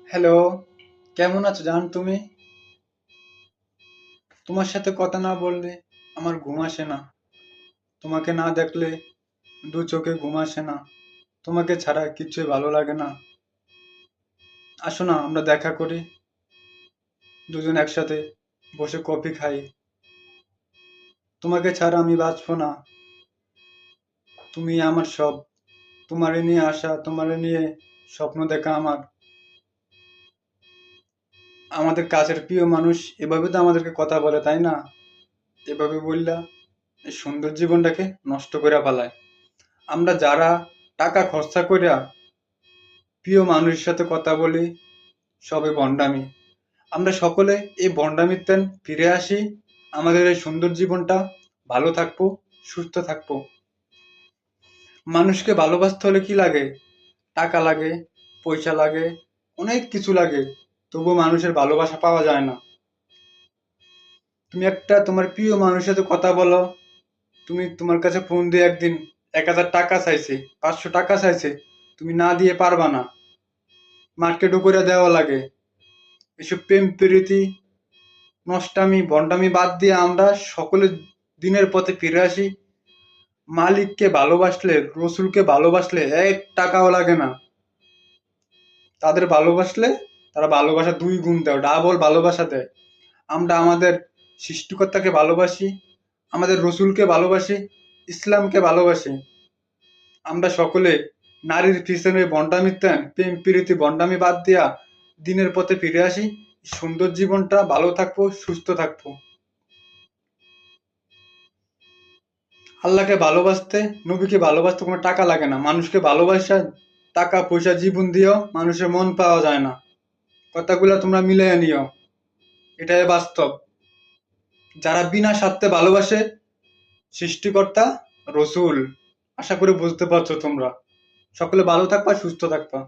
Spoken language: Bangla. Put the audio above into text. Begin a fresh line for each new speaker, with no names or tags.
হ্যালো, কেমন আছো জান তুমি? তোমার সাথে কথা না বললে আমার ঘুম আসে না। তোমাকে না দেখলে দু চোখে ঘুম আসে না। তোমাকে ছাড়া কিচ্ছুই ভালো লাগে না। আসো না আমরা দেখা করি, দুজন একসাথে বসে কফি খাই। তোমাকে ছাড়া আমি বাঁচবো না। তুমি আমার সব। তোমারে নিয়ে আসা, তোমারে নিয়ে স্বপ্ন দেখা আমার। আমাদের কাছের প্রিয় মানুষ এভাবে তো আমাদেরকে কথা বলে, তাই না? এভাবে বললা এই সুন্দর জীবনটাকে নষ্ট করে ফেলায়। আমরা যারা টাকা খরচা কইরা প্রিয় মানুষের সাথে কথা বলি, সবে ভণ্ডামি। আমরা সকলে এই ভণ্ডামির তেন ফিরে আসি, আমাদের এই সুন্দর জীবনটা ভালো থাকবো, সুস্থ থাকবো। মানুষকে ভালোবাসতে হলে কি লাগে? টাকা লাগে, পয়সা লাগে, অনেক কিছু লাগে, তবুও মানুষের ভালোবাসা পাওয়া যায় না। তুমি একটা তোমার প্রিয় মানুষের সাথে কথা বলো, তুমি তোমার কাছে ফোন দিয়ে একদিন 1,000 টাকা চাইছে, 500 টাকা চাইছে, তুমি না দিয়ে পারবা না, মার্কেটও করে দেওয়া লাগে। এসব প্রেম প্রীতি নষ্টামি ভণ্ডামি বাদ দিয়ে আমরা সকলে দিনের পথে ফিরে আসি। মালিককে ভালোবাসলে, রসুলকে ভালোবাসলে 1 টাকাও লাগে না। তাদের ভালোবাসলে তারা ভালোবাসা 2 গুণ দেয়, ডাবল ভালোবাসা দেয়। আমরা আমাদের সৃষ্টিকর্তাকে ভালোবাসি, আমাদের রসুলকে ভালোবাসি, ইসলামকে ভালোবাসি। আমরা সকলে নারীর পিছনে ভণ্ডামি প্রেম প্রীতি ভণ্ডামি বাদ দিয়া দিনের পথে ফিরে আসি, সুন্দর জীবনটা ভালো থাকবো, সুস্থ থাকবো। আল্লাহকে ভালোবাসতে, নবীকে ভালোবাসতে কোনো টাকা লাগে না। মানুষকে ভালোবাসা টাকা পয়সা জীবন দিয়েও মানুষের মন পাওয়া যায় না। কথাগুলো তোমরা মিলিয়ে নিও, এটাই বাস্তব। যারা বিনা স্বার্থে ভালোবাসে সৃষ্টিকর্তা, রসুল। আশা করি বুঝতে পারছো তোমরা। সকলে ভালো থাকবা, সুস্থ থাকবা।